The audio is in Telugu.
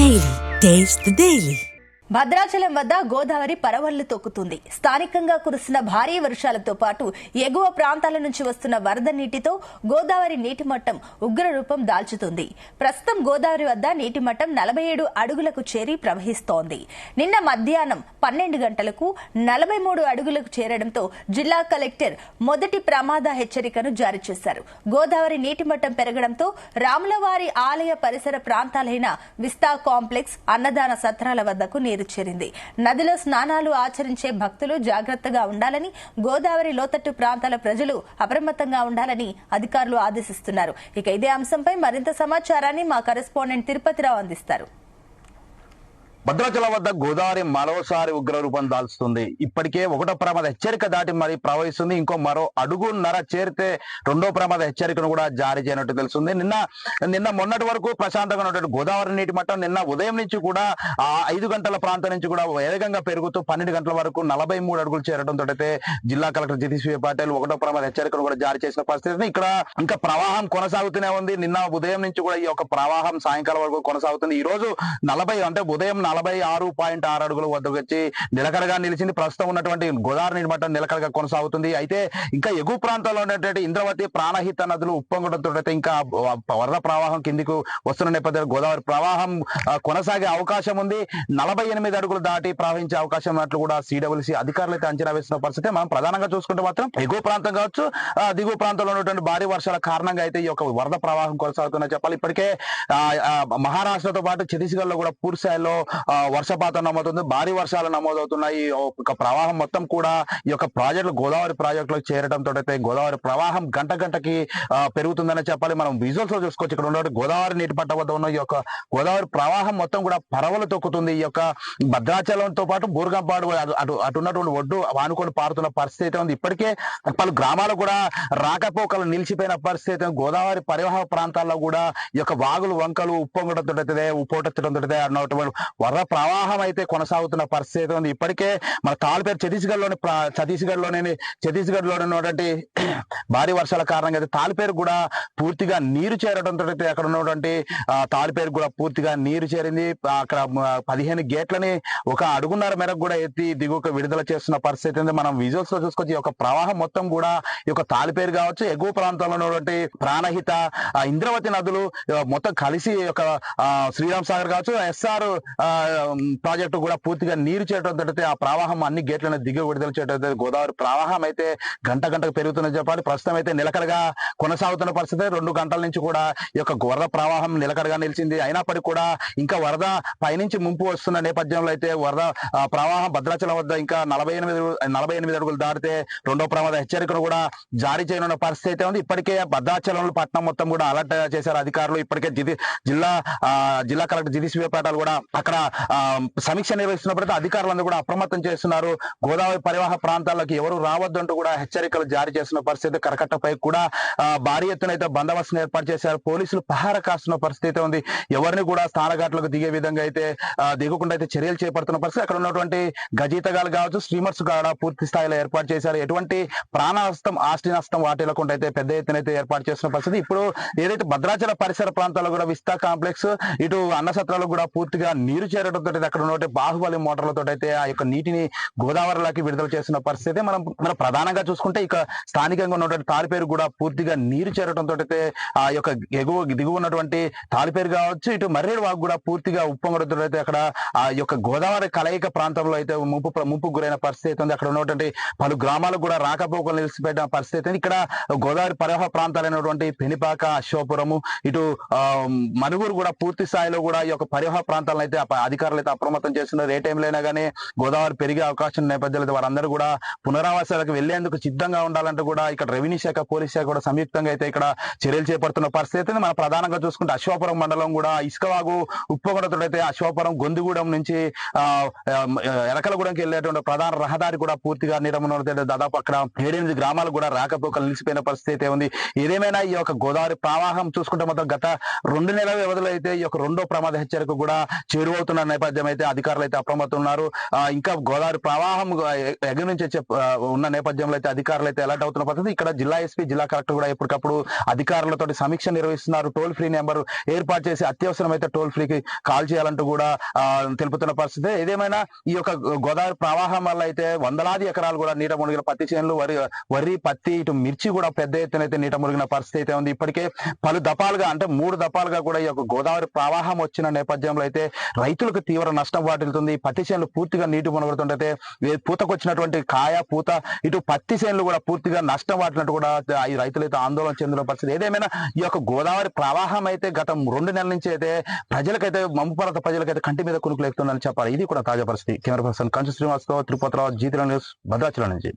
Daily. Taste the Daily. Bhadrachalam వద్ద గోదావరి పరవళ్లు తొక్కుతుంది. స్థానికంగా కురుస్తున్న భారీ వర్షాలతో పాటు ఎగువ ప్రాంతాల నుంచి వస్తున్న వరద నీటితో గోదావరి నీటి మట్టం ఉగ్ర రూపం దాల్చుతుంది. ప్రస్తుతం గోదావరి వద్ద నీటి మట్టం 47 అడుగులకు చేరి ప్రవహిస్తోంది. నిన్న మధ్యాహ్నం 12 గంటలకు 43 అడుగులకు చేరడంతో జిల్లా కలెక్టర్ మొదటి ప్రమాద హెచ్చరికను జారీ చేశారు. గోదావరి నీటి మట్టం పెరగడంతో రాములవారి ఆలయ పరిసర ప్రాంతాలైన విస్తా కాంప్లెక్స్, అన్నదాన సత్రాల వద్దకు నీరు చేరింది. నదిలో స్నానాలు ఆచరించే భక్తులు జాగ్రత్తగా ఉండాలని, గోదావరి లోతట్టు ప్రాంతాల ప్రజలు అప్రమత్తంగా ఉండాలని అధికారులు ఆదేశిస్తున్నారు. ఇక ఇదే అంశంపై మరింత సమాచారాన్ని మా కరెస్పాండెంట్ తిరుపతిరావు అందిస్తారు. భద్రాచలం వద్ద గోదావరి మరోసారి ఉగ్ర రూపం దాల్చుతుంది. ఇప్పటికే ఒకటో ప్రమాద హెచ్చరిక దాటి మరి ప్రవహిస్తుంది. ఇంకో మరో అడుగున్నర చేరితే రెండో ప్రమాద హెచ్చరికను కూడా జారీ చేయనట్టు తెలుస్తుంది. నిన్న మొన్నటి వరకు ప్రశాంతంగా ఉన్నటువంటి గోదావరి నీటి మట్టం నిన్న ఉదయం నుంచి కూడా 5 గంటల ప్రాంతం నుంచి కూడా వేగంగా పెరుగుతూ 12 గంటల వరకు 43 అడుగులు చేరడంతో అయితే జిల్లా కలెక్టర్ జితేశ్వర పాటిల్ ఒకటో ప్రమాద హెచ్చరికను కూడా జారీ చేసిన పరిస్థితి. ఇక్కడ ఇంకా ప్రవాహం కొనసాగుతూనే ఉంది. నిన్న ఉదయం నుంచి కూడా ఈ యొక్క ప్రవాహం సాయంకాలం వరకు కొనసాగుతుంది. ఈ రోజు 40 అంటే ఉదయం 46.6 అడుగుల వద్దకు వచ్చి నిలకడగా నిలిచింది. ప్రస్తుతం ఉన్నటువంటి గోదావరి నీటి మట్టం నిలకడగా కొనసాగుతుంది. అయితే ఇంకా ఎగువ ప్రాంతాల్లో ఉన్నటువంటి ఇంద్రవతి, ప్రాణహిత నదులు ఉప్పొంగడంతో అయితే ఇంకా వరద ప్రవాహం కిందికి వస్తున్న నేపథ్యంలో గోదావరి ప్రవాహం కొనసాగే అవకాశం ఉంది. 48 అడుగులు దాటి ప్రవహించే అవకాశం ఉన్నట్లు కూడా సిడబ్ల్యూసీ అధికారులు అయితే అంచనా వేసిన పరిస్థితి. మనం ప్రధానంగా చూసుకుంటే మాత్రం ఎగువ ప్రాంతం కావచ్చు, దిగువ ప్రాంతంలో ఉన్నటువంటి భారీ వర్షాల కారణంగా అయితే ఈ యొక్క వరద ప్రవాహం కొనసాగుతుందని చెప్పాలి. ఇప్పటికే మహారాష్ట్రతో పాటు ఛత్తీస్గఢ్ లో కూడా పూర్తి స్థాయిలో వర్షపాతం నమోదవుతుంది. భారీ వర్షాలు నమోదవుతున్నాయి. ఈ యొక్క ప్రవాహం మొత్తం కూడా ఈ యొక్క ప్రాజెక్టులు గోదావరి ప్రాజెక్టులకు చేరడంతో అయితే గోదావరి ప్రవాహం గంటకి పెరుగుతుందని చెప్పాలి. మనం విజువల్స్ లో చూసుకోవచ్చు. ఇక్కడ ఉన్న గోదావరి నీటి పట్ట వద్ద ఉన్న ఈ యొక్క గోదావరి ప్రవాహం మొత్తం కూడా పరవలు తొక్కుతుంది. ఈ యొక్క భద్రాచలంతో పాటు బూర్గంపాడు అటున్నటువంటి ఒడ్డు వానుకొని పారుతున్న పరిస్థితి ఉంది. ఇప్పటికే పలు గ్రామాలు కూడా రాకపోకలు నిలిచిపోయిన పరిస్థితి. గోదావరి పరివాహక ప్రాంతాల్లో కూడా ఈ యొక్క వాగులు, వంకలు ఉప్పొంగడంతో ఉపోటెత్తడంతో అన్నటువంటి వరద ప్రవాహం అయితే కొనసాగుతున్న పరిస్థితి ఉంది. ఇప్పటికే మన తాళపేరు ఛత్తీస్గఢ్ లో ఉన్నటువంటి భారీ వర్షాల కారణంగా అయితే తాళపేరు కూడా పూర్తిగా నీరు చేరడంతో అయితే అక్కడ ఉన్నటువంటి తాళపేరు కూడా పూర్తిగా నీరు చేరింది. అక్కడ 15 గేట్లని 1 అడుగున్నర మేరకు కూడా ఎత్తి దిగువకు విడుదల చేస్తున్న పరిస్థితి ఉంది. మనం విజువల్స్ లో చూసుకొచ్చి ఈ యొక్క ప్రవాహం మొత్తం కూడా ఈ యొక్క తాళపేరు కావచ్చు, ఎగువ ప్రాంతంలో ఉన్నటువంటి ప్రాణహిత, ఇంద్రవతి నదులు మొత్తం కలిసి యొక్క శ్రీరామ్ సాగర్ కావచ్చు, ఎస్ఆర్ ప్రాజెక్టు కూడా పూర్తిగా నీరు చేయడంతో ఆ ప్రవాహం అన్ని గేట్లను దిగి విడుదల చేయడం. గోదావరి ప్రవాహం అయితే గంటకు పెరుగుతుందని చెప్పాలి. ప్రస్తుతం అయితే నిలకడగా కొనసాగుతున్న పరిస్థితి. 2 గంటల నుంచి కూడా ఈ యొక్క వరద ప్రవాహం నిలకడగా నిలిచింది. అయినప్పటికీ కూడా ఇంకా వరద పైనుంచి ముంపు వస్తున్న నేపథ్యంలో అయితే వరద ప్రవాహం భద్రాచలం వద్ద ఇంకా 48 అడుగులు దాటితే రెండో ప్రమాద హెచ్చరికను కూడా జారీ చేయనున్న పరిస్థితి ఉంది. ఇప్పటికే భద్రాచలం పట్టణం మొత్తం కూడా అలర్ట్ చేశారు అధికారులు. ఇప్పటికే జిల్లా కలెక్టర్ జితేశ్వర పాటిల్ కూడా అక్కడ సమీక్ష నిర్వహిస్తున్నప్పుడు అధికారులందరూ కూడా అప్రమత్తం చేస్తున్నారు. గోదావరి పరివాహక ప్రాంతాల్లోకి ఎవరు రావద్దంటూ కూడా హెచ్చరికలు జారీ చేస్తున్న పరిస్థితి. కరకట్టపై కూడా భారీ ఎత్తున అయితే బందోబస్తును ఏర్పాటు చేశారు. పోలీసులు పహార కాస్తున్న పరిస్థితి ఉంది. ఎవరిని కూడా స్థానఘాట్లకు దిగే విధంగా అయితే దిగకుండా అయితే చర్యలు చేపడుతున్న పరిస్థితి. అక్కడ ఉన్నటువంటి గజీతగాలు కావచ్చు, స్ట్రీమర్స్ కూడా పూర్తి స్థాయిలో ఏర్పాటు చేశారు. ఎటువంటి ప్రాణ నష్టం, ఆస్తి నష్టం వాటిల్లకుండా అయితే పెద్ద ఎత్తున అయితే ఏర్పాటు చేస్తున్న పరిస్థితి. ఇప్పుడు ఏదైతే భద్రాచల పరిసర ప్రాంతాల్లో కూడా విస్తా కాంప్లెక్స్, ఇటు అన్న సత్రాలు కూడా పూర్తిగా నీరు చేరడంతో అక్కడ ఉన్న బాహుబలి మోటార్లతో అయితే ఆ యొక్క నీటిని గోదావరిలోకి విడుదల చేస్తున్న పరిస్థితి. మనం ప్రధానంగా చూసుకుంటే ఇక స్థానికంగా ఉన్నటువంటి తాలిపేరు కూడా పూర్తిగా నీరు చేరడంతో అయితే ఆ యొక్క దిగువ ఉన్నటువంటి తాలిపేరు కావచ్చు, ఇటు మర్రేడు వాగు కూడా పూర్తిగా ఉప్పొంగడంతో అయితే అక్కడ ఆ యొక్క గోదావరి కలయిక ప్రాంతంలో అయితే ముంపు గురైన పరిస్థితి ఉంది. అక్కడ ఉన్నటువంటి పలు గ్రామాలు కూడా రాకపోకలు నిలిచిపెట్టిన పరిస్థితి. ఇక్కడ గోదావరి పరివాహ ప్రాంతాలైనటువంటి పెనిపాక, అశోపురము, ఇటు మనుగురు కూడా పూర్తి స్థాయిలో కూడా ఈ యొక్క పరివాహ ప్రాంతాలను అయితే అధికారులు అయితే అప్రమత్తం చేస్తున్నారు. ఏ టైంలో అయినా కానీ గోదావరి పెరిగే అవకాశం నేపథ్యంలో వారందరూ కూడా పునరావాసాలకు వెళ్లేందుకు సిద్ధంగా ఉండాలంటూ కూడా ఇక్కడ రెవెన్యూ శాఖ, పోలీస్ శాఖ కూడా సంయుక్తంగా అయితే ఇక్కడ చర్యలు చేపడుతున్న పరిస్థితి. మనం ప్రధానంగా చూసుకుంటే అశోపురం మండలం కూడా ఇసుకవాగు ఉప్పొంగడంతో అయితే అశోపురం, గొందిగూడెం నుంచి ఎలకలగూడెంకి వెళ్ళేటువంటి ప్రధాన రహదారి కూడా పూర్తిగా నిర్మూలన. దాదాపు అక్కడ 7-8 గ్రామాలు కూడా రాకపోకలు నిలిచిపోయిన పరిస్థితి ఉంది. ఏదేమైనా ఈ యొక్క గోదావరి ప్రవాహం చూసుకుంటే మొత్తం గత 2 నెలల వ్యవధిలో అయితే ఈ యొక్క రెండో ప్రమాద హెచ్చరిక కూడా చేరువవుతున్న అవుతున్న నేపథ్యం అయితే అధికారులు అయితే అప్రమత్తన్నారు. ఇంకా గోదావరి ప్రవాహం ఎగువ నుంచి ఉన్న నేపథ్యంలో అయితే అధికారులు అయితే అలర్ట్ అవుతున్న పరిస్థితి. ఇక్కడ జిల్లా ఎస్పీ, జిల్లా కలెక్టర్ కూడా ఎప్పటికప్పుడు అధికారులతో సమీక్ష నిర్వహిస్తున్నారు. టోల్ ఫ్రీ నెంబర్ ఏర్పాటు చేసి అత్యవసరమైతే టోల్ ఫ్రీకి కాల్ చేయాలంటూ కూడా తెలుపుతున్న పరిస్థితి. ఏదేమైనా ఈ యొక్క గోదావరి ప్రవాహం వల్ల అయితే వందలాది ఎకరాలు కూడా నీట మునిగిన పత్తి చేనులు, వరి, పత్తి, ఇటు మిర్చి కూడా పెద్ద ఎత్తున అయితే నీట మునిగిన పరిస్థితి అయితే ఉంది. ఇప్పటికే పలు దఫాలుగా అంటే 3 దఫాలుగా కూడా ఈ యొక్క గోదావరి ప్రవాహం వచ్చిన నేపథ్యంలో అయితే రైతులకు తీవ్ర నష్టం వాటిల్తుంది. పత్తి చేనులు పూర్తిగా నీటి మునగడుతుంటే పూతకొచ్చినటువంటి కాయ, పూత, ఇటు పత్తి చేనులు కూడా పూర్తిగా నష్టం వాటినట్టు కూడా ఈ రైతులు అయితే ఆందోళన చెందిన పరిస్థితి. ఏదేమైనా ఈ యొక్క గోదావరి ప్రవాహం అయితే గత 2 నెలల నుంచి అయితే ప్రజలకైతే, ముంపుపరత ప్రజలకైతే కంటి మీద కునుకులు ఎక్కుతుందని చెప్పాలి. ఇది కూడా తాజా పరిస్థితి. కెమెరా పర్సన్ కంచు శ్రీనివాస్తో తిరుపతిరావు, జీ3 న్యూస్, భద్రాచలం నుంచి.